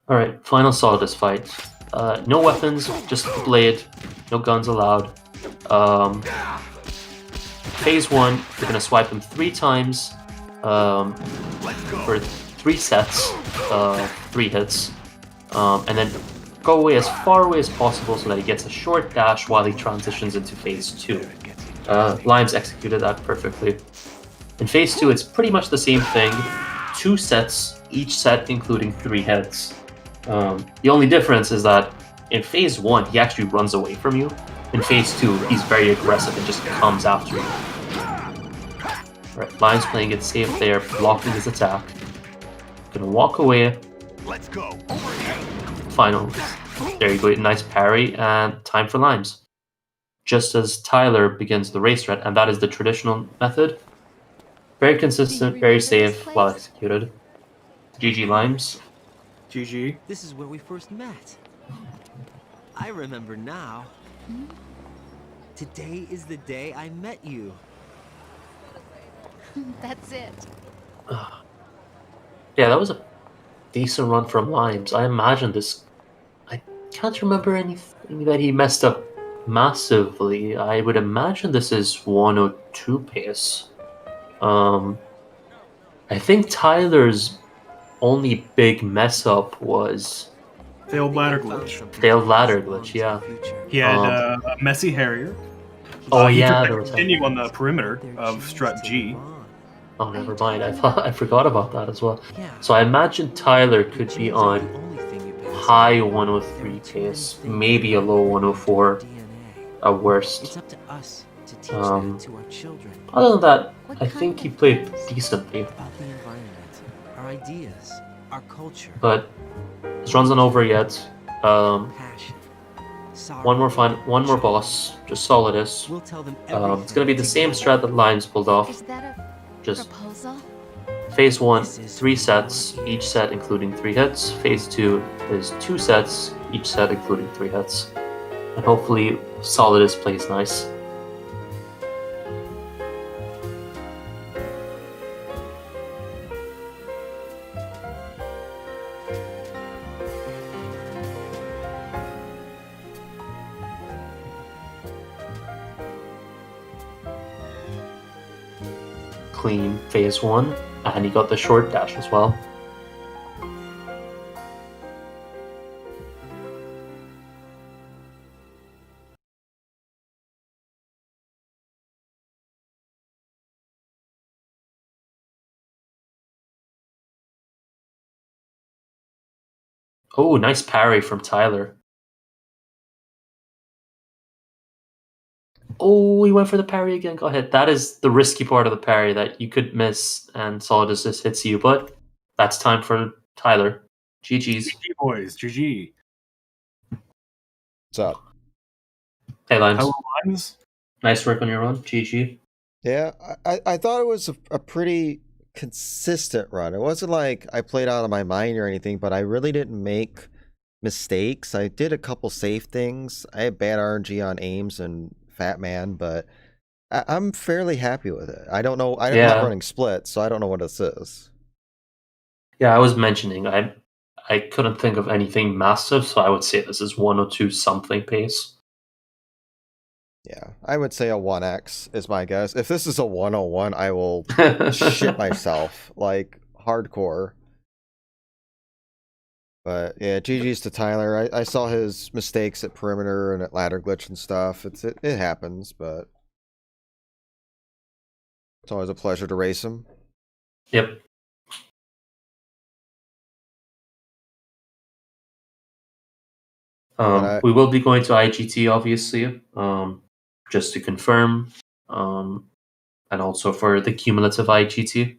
Alright, final Solidus fight. No weapons, just the blade, no guns allowed. Phase 1, you're going to swipe him 3 times for 3 sets of 3 hits, and then go away as far away as possible so that he gets a short dash while he transitions into Phase 2. Limes executed that perfectly. In Phase 2, it's pretty much the same thing. 2 sets, each set including 3 hits. The only difference is that in Phase 1, he actually runs away from you. In Phase 2, he's very aggressive and just comes after you. Alright, Limes playing it safe there, blocking his attack. Gonna walk away. Let's go. Final. There you go, nice parry, and time for Limes. Just as Tyler begins the race threat, and that is the traditional method. Very consistent, very safe, well executed. GG Limes. GG. This is where we first met. I remember now. Today is the day I met you. That's it. Yeah, that was a decent run from Limes. I imagine this. I can't remember anything that he messed up massively. I would imagine this is 102 pace. I think Tyler's only big mess up was Failed ladder glitch. failed ladder glitch. Yeah. He had Um, a messy Harrier. Oh He yeah, tried there to was that. continue on the perimeter of strut G. Oh, never mind. I forgot about that as well. So I imagine Tyler could be on high 103 pace, maybe a low 104 at It's worst. up to us to teach that to our children. Other than that, What I kind think he of played things? decently. About the environment, our ideas, our culture. But this run's not over yet. Passion. One more boss, just Solidus. We'll tell them It's gonna be the same strat that Limes pulled off. Is that a Just proposal? phase 1, 3 sets, each set including 3 hits. Phase 2 is 2 sets, each set including 3 hits. And hopefully Solidus plays nice. Clean phase 1, and he got the short dash as well. Oh, nice parry from Tyler. Oh, he went for the parry again. Go ahead. That is the risky part of the parry, that you could miss and Solidus just hits you, but that's time for Tyler. GG's. GG boys, GG. What's up? Hey, Limes. Hello, Limes. Nice work on your run. GG. Yeah, I thought it was a pretty consistent run. It wasn't like I played out of my mind or anything, but I really didn't make mistakes. I did a couple safe things. I had bad RNG on aims and Fat Man, but I'm fairly happy with it. I don't know. I'm not Yeah. running split, so I don't know what this is. Yeah, I was mentioning I couldn't think of anything massive, so I would say this is 102 something pace. Yeah, I would say a 1x is my guess. If this is a 101, I will shit myself, like hardcore. But yeah, GG's to Tyler. I saw his mistakes at perimeter and at ladder glitch and stuff. It happens, but it's always a pleasure to race him. Yep. We will be going to IGT, obviously, just to confirm, and also for the cumulative IGT.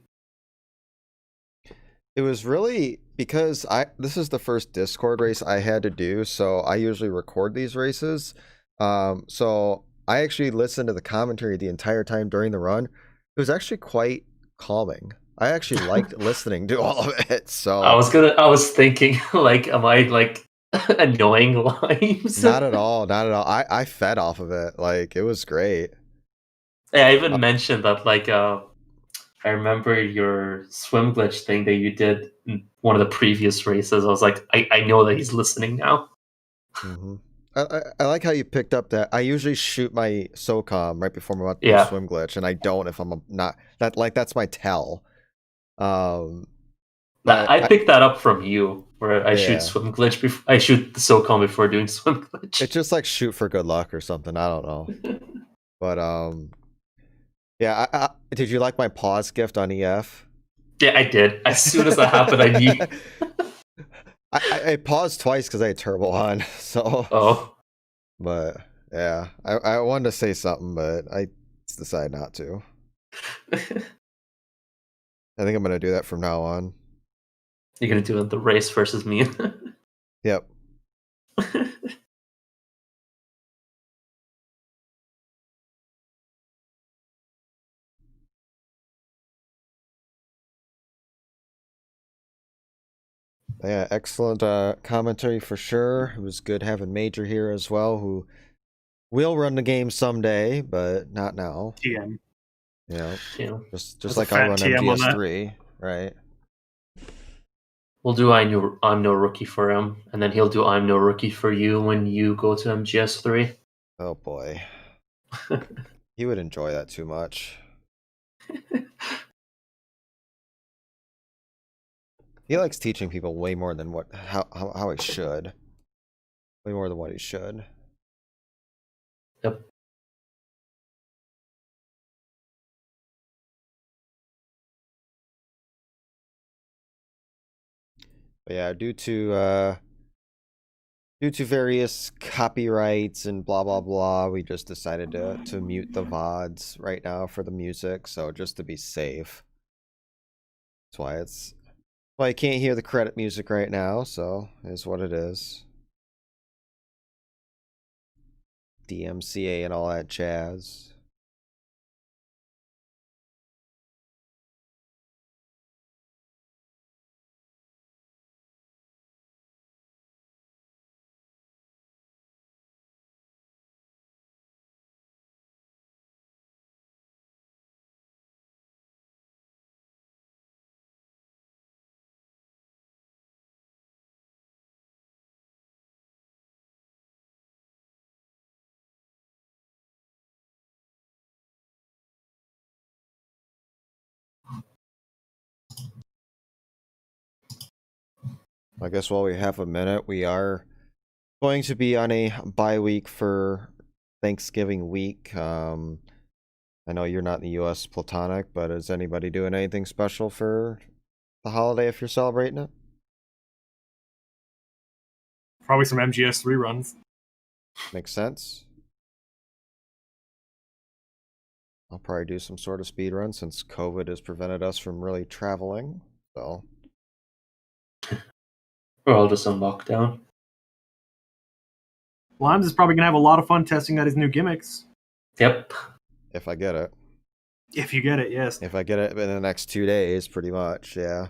It was really because this is the first Discord race I had to do, so I usually record these races. So I actually listened to the commentary the entire time during the run. It was actually quite calming. I actually liked listening to all of it. So I was thinking, like, am I like annoying Limes? not at all, not at all. I fed off of it. Like, it was great. Yeah, I even mentioned that, like, I remember your swim glitch thing that you did in one of the previous races. I was like, I know that he's listening now. Mm-hmm. I like how you picked up that I usually shoot my SOCOM right before I'm about to do Yeah. swim glitch, and I don't if I'm not that's my tell. But I picked that up from you, where I shoot Yeah. swim glitch before I shoot the SOCOM before doing swim glitch. it's just like shoot for good luck or something. I don't know. But yeah. Did you like my pause gift on EF? Yeah, I did. As soon as that happened, I knew. I paused twice because I had turbo on. So. Oh. But yeah, I wanted to say something, but I decided not to. I think I'm gonna do that from now on. You're gonna do the race versus me. Yep. Yeah, excellent commentary for sure. It was good having Major here as well, who will run the game someday, but not now. TM. Yeah, Yeah. just There's a like I'll fat run TM on that. MGS3, right? We'll do I'm no rookie for him, and then he'll do I'm no rookie for you when you go to MGS3. Oh boy. He would enjoy that too much. He likes teaching people way more than how he should. Way more than what he should. Yep. But yeah, due to various copyrights and blah blah blah, we just decided to mute the VODs right now for the music, so just to be safe. That's why I can't hear the credit music right now, so is what it is. DMCA and all that jazz. I guess while we have a minute, we are going to be on a bye week for Thanksgiving week. I know you're not in the US, Platonic, but is anybody doing anything special for the holiday if you're celebrating it? Probably some MGS3 runs. Makes sense. I'll probably do some sort of speed run since COVID has prevented us from really traveling. So We're all just on lockdown. Limes is probably going to have a lot of fun testing out his new gimmicks. Yep. if I get it. If you get it, yes. If I get it in the next 2 days, pretty much, yeah.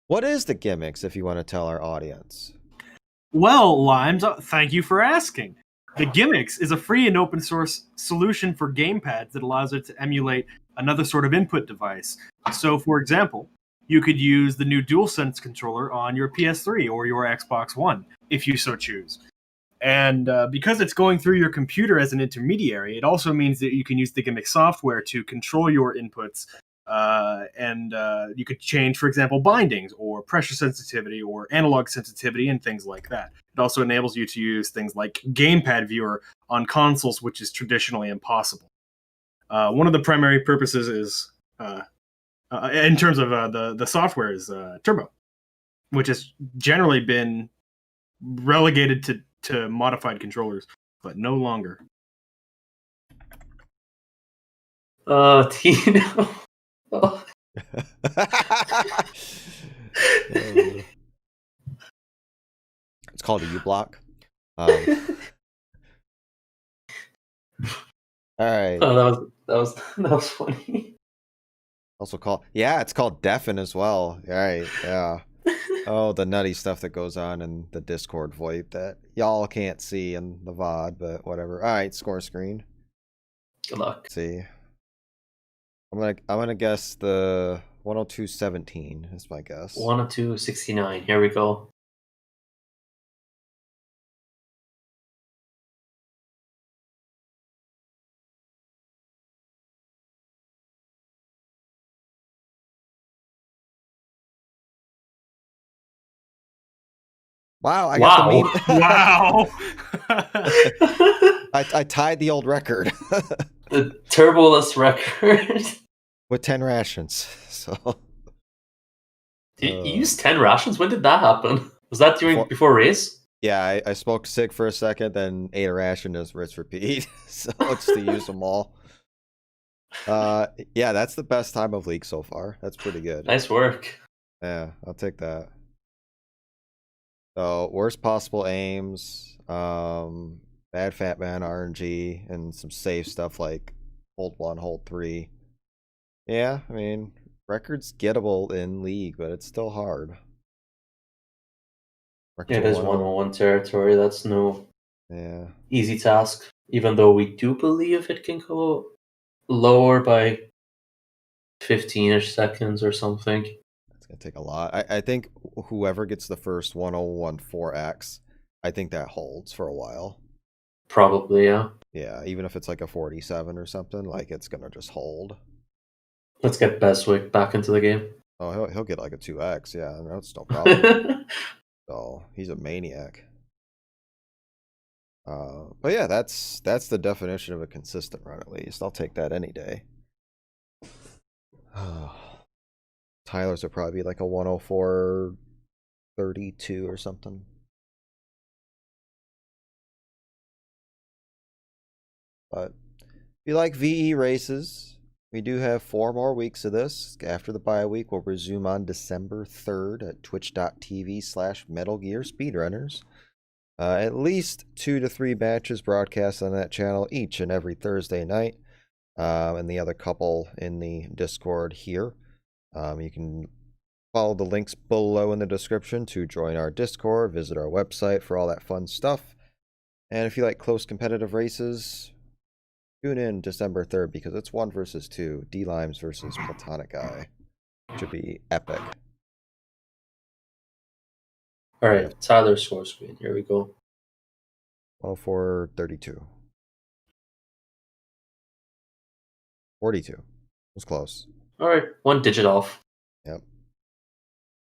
What is the gimmicks, if you want to tell our audience? Well, Limes, thank you for asking. The Gimmicks is a free and open source solution for gamepads that allows it to emulate another sort of input device. So, for example, you could use the new DualSense controller on your PS3 or your Xbox One, if you so choose. And because it's going through your computer as an intermediary, it also means that you can use the Gimmick software to control your inputs. And you could change, for example, bindings or pressure sensitivity or analog sensitivity and things like that. It also enables you to use things like Gamepad Viewer on consoles, which is traditionally impossible. One of the primary purposes is, in terms of the software, is Turbo, which has generally been relegated to modified controllers, but no longer. Tino. Oh. It's called a U-block. All right. Oh, that was funny. Also called, yeah, it's called Deafen as well. All right, yeah. Oh, the nutty stuff that goes on in the Discord VoIP that y'all can't see in the VOD, but whatever. All right, score screen. Good luck. Let's see. I'm gonna guess the 102.17 is my guess. 102.69. Here we go. Wow, I got the meme. Wow. I tied the old record. The turboless record. With 10 rations. So You used 10 rations? When did that happen? Was that before race? Yeah, I smoked cig for a second, then ate a ration as rinse repeat. So just to use them all. Yeah, that's the best time of league so far. That's pretty good. Nice work. Yeah, I'll take that. So worst possible aims, bad fat man RNG, and some safe stuff like hold 1, hold 3. Yeah, I mean, record's gettable in league, but it's still hard. It is 101 territory. That's no Yeah. easy task, even though we do believe it can go lower by 15-ish seconds or something. It's going to take a lot. I think whoever gets the first 1014X, I think that holds for a while. Probably, yeah. Yeah, even if it's like a 47 or something, like it's going to just hold. Let's get Beswick back into the game. Oh, he'll get like a 2X. Yeah, that's no problem. So he's a maniac. But yeah, that's the definition of a consistent run, at least. I'll take that any day. Tyler's will probably be like a 104.32 or something. But if you like VE races, we do have 4 more weeks of this. After the bye week, we'll resume on December 3rd at twitch.tv/MetalGearSpeedrunners. At least 2 to 3 matches broadcast on that channel each and every Thursday night. And the other couple in the Discord here. You can follow the links below in the description to join our Discord, visit our website for all that fun stuff. And if you like close competitive races, tune in December 3rd because it's 1 versus 2, D-Limes versus Platonic Eye. Should be epic. All right, Tyler's score screen. Here we go. 104.32. 42. Was close. All right, 1 digit off. Yep.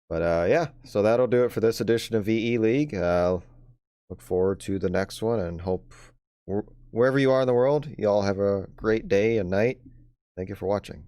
But yeah, so that'll do it for this edition of VE League. Look forward to the next one and hope wherever you are in the world, you all have a great day and night. Thank you for watching.